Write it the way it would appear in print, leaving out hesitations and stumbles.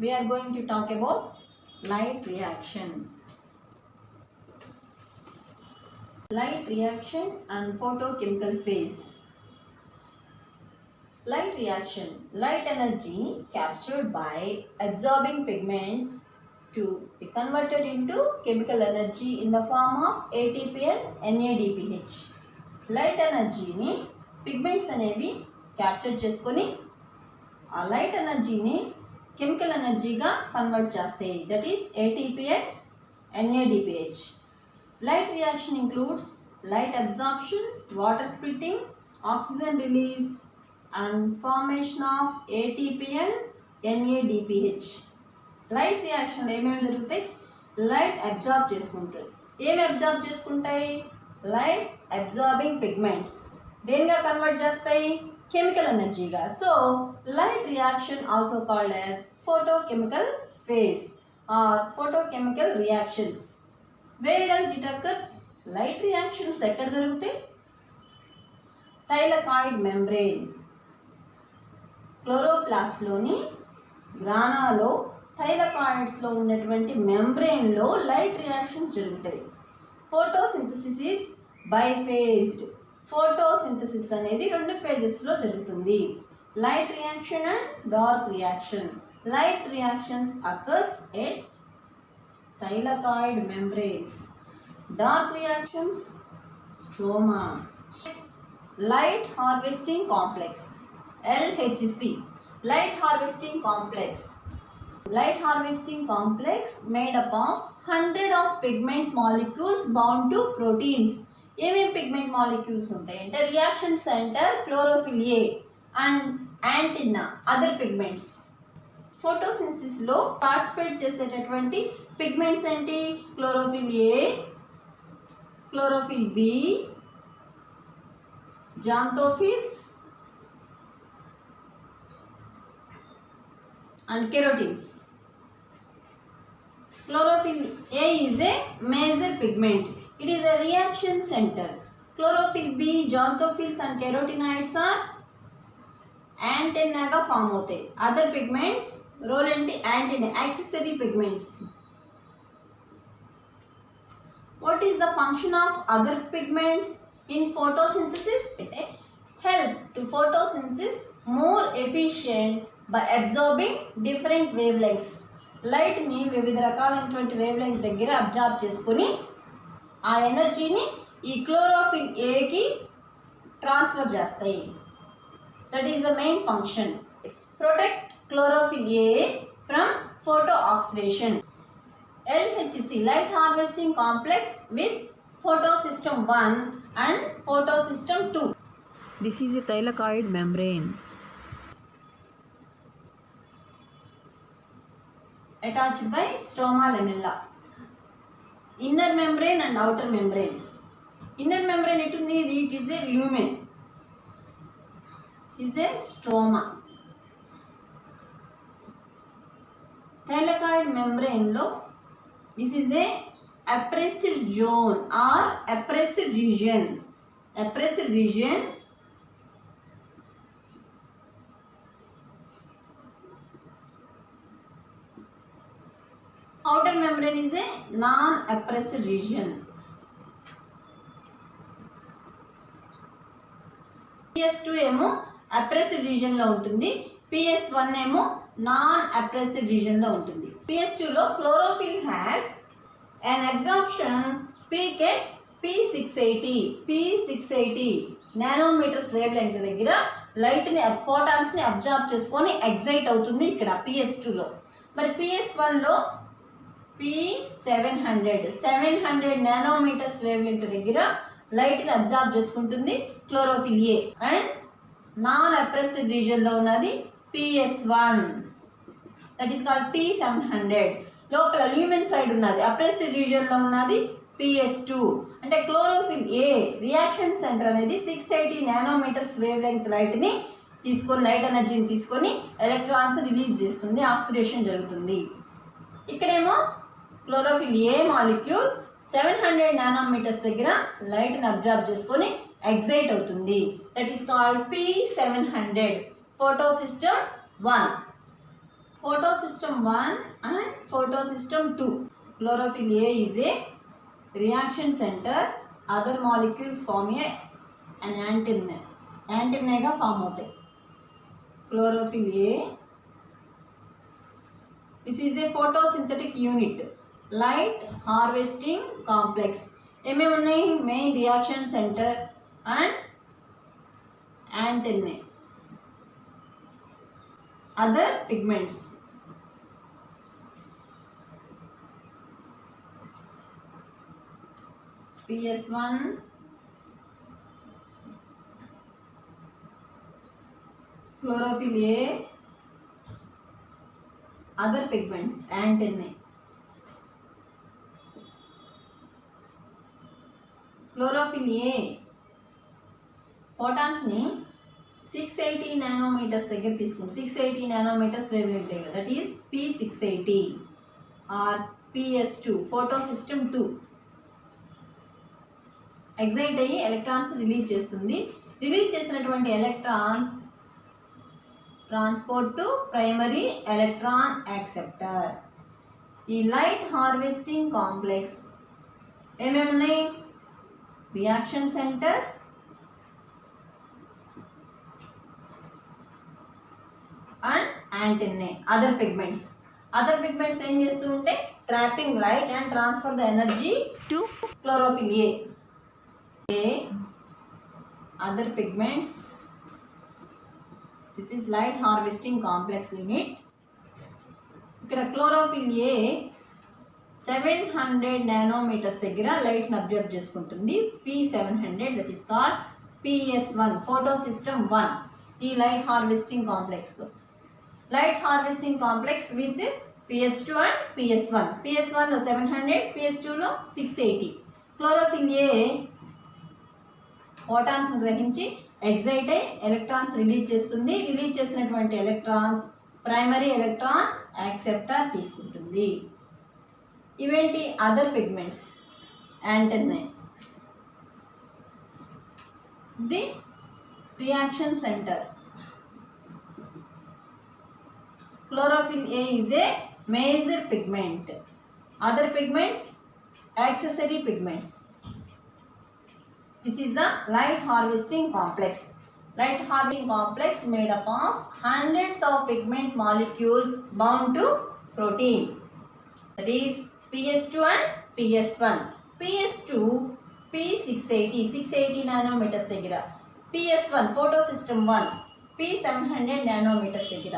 we are going to talk about light reaction. Light reaction and photochemical phase. Light reaction. Light energy captured by absorbing pigments to be converted into chemical energy in the form of ATP and NADPH. Light energy pigments అనేవి capture చేసుకొని ఆ light ఎనర్జీని chemical ఎనర్జీగా convert చేస్తాయి. That is ATP and NADPH. Light reaction includes light absorption, water splitting, oxygen release and formation of ATP and NADPH. Light reaction ఏమేమి జరుగుతాయి? Light absorb చేసుకుంటాయి. ఏమి అబ్జార్బ్ చేసుకుంటాయి? లైట్ అబ్జార్బింగ్ పిగ్మెంట్స్ దేనిగా కన్వర్ట్ చేస్తాయి? Chemical ఎనర్జీగా. So light reaction also called as photochemical phase or photochemical reactions. Where does it occurs? Light reactions ఎక్కడ జరుగుతాయి? Thylakoid membrane, క్లోరోప్లాస్ట్లోని గ్రానాలో థైలకాయిడ్స్లో ఉన్నటువంటి మెంబ్రెయిన్లో లైట్ రియాక్షన్ జరుగుతాయి. Photosynthesis is biphased. ఫోటోసింథసిస్ అనేది 2 ఫేజెస్లో జరుగుతుంది. Light reaction and dark reaction. Light reactions occurs at thylakoid membranes. Dark reactions, stroma. Light harvesting complex, LHC. Light harvesting complex. Light harvesting complex made up of 100 of pigment molecules bound to proteins. ఏమేమి pigment molecules ఉంటాయి అంటే reaction centre, chlorophyll A and antenna, other pigments. ఫోటోసింథసిస్లో పార్టిసిపేట్ చేసేటటువంటి pigments ఏంటి? Chlorophyll A, chlorophyll B, xanthophylls and keratins. Chlorophyll A is a major pigment. It is a reaction center. Chlorophyll B, xanthophylls and carotenoids are antenna ga form hote. Other pigments role enti antenna, accessory pigments. What is the function of other pigments in photosynthesis? Help to photosynthesis more efficient by absorbing different wavelengths. Light ని వివిధ రకాలైనటువంటి wave length దగ్గర absorb చేసుకుని ఆ ఎనర్జీని ఈ chlorophyll ఏకి transfer చేస్తాయి. That is the main function. Protect chlorophyll A from photo oxidation. LHC, light harvesting complex with photosystem 1 and photosystem 2. This is a thylakoid membrane attached by stroma lamella. Inner membrane and outer membrane. Inner membrane etundi, it is a lumen, is a stroma. Thylakoid membrane lo this is a appressed zone or appressed region. Appressed region outer membrane is a non-appressed region. PS2 ఏమో oppressed reason లో ఉంటుంది, PS1 ఏమో non oppressed reason లో ఉంటుంది. PS2 లో chlorophyll has an absorption peak at P680 nanometres wave length దగ్గర light ని photons ని అబ్జార్బ్ చేసుకొని ఎగ్జైట్ అవుతుంది ఇక్కడ PS2 లో. మరి PS1 లో P700 నానోమీటర్స్ వేవ్ లెంగ్త్ దగ్గర లైట్ ని అబ్జార్బ్ చేసుకుంటుంది chlorophyll A. And non oppressed reason లో ఉన్నది PS1, that is called P700. లోపల ల్యూమెన్ సైడ్ ఉన్నది అప్రెస్డ్ రీజన్ లో ఉన్నది PS2. అంటే క్లోరోఫిల్ ఏ రియాక్షన్ సెంటర్ అనేది 680 నానోమీటర్స్ వేవ్ లెంగ్త్ లైట్ ని తీసుకొని, లైట్ ఎనర్జీని తీసుకొని ఎలక్ట్రాన్స్ రిలీజ్ చేస్తుంది, ఆక్సిడేషన్ జరుగుతుంది. ఇక్కడేమో క్లోరోఫిల్ ఏ మాలిక్యూల్ 700 నానోమీటర్స్ దగ్గర లైట్ ని అబ్జార్బ్ చేసుకొని ఎగ్జైట్ అవుతుంది. That is called P700 photosystem 1. Photosystem 1 and photosystem 2. Chlorophyll A is a reaction center. Other molecules form an antenna. Antenna का form होते. Chlorophyll A. This is a photosynthetic unit. Light harvesting complex. एमे उन्नई main reaction center and antenna. Other pigments. PS1, chlorophyll A, other pigments, antennae. Chlorophyll A photons ni 680 nanometers దగ్గర తీసుకుంది. 680 nanometers wavelength దగ్గర, that is P680 or PS2 photosystem 2 excite అయ్యి electrons release చేస్తుంది. Release చేసినటువంటి electrons transport to primary electron acceptor. ఈ light harvesting complex ఏమేమి ఉన్నాయి? Reaction centre, and antenna. Other pigments ఏం చేస్తూ ఉంటే trapping light and transfer the energy to chlorophyll A. Other pigments. This is light harvesting complex unit. ఇక్కడ chlorophyll A 700 nanometers దగ్గర light ని observe చేసుకుంటుంది. P700, that is called PS1 photosystem 1. ఈ light harvesting complex with PS2 and PS1. PS1 లో 700, PS2 లో 680. chlorophyll A photons గ్రహించి excite అయ్యి electrons release చేస్తుంది. రిలీజ్ చేసినటువంటి ఎలక్ట్రాన్స్ ప్రైమరీ ఎలక్ట్రాన్ యాక్సెప్టర్ తీసుకుంటుంది. ఇవేంటి? Other pigments, antenna. The reaction centre. chlorophyll A is a major pigment. Other pigments, accessory pigments. This is the light harvesting complex. Light harvesting complex made up of hundreds of pigment molecules bound to protein. That is PS2 and PS1. PS2 P680 nanometers దగ్గర. PS1 photosystem 1 P700 nanometers దగ్గర.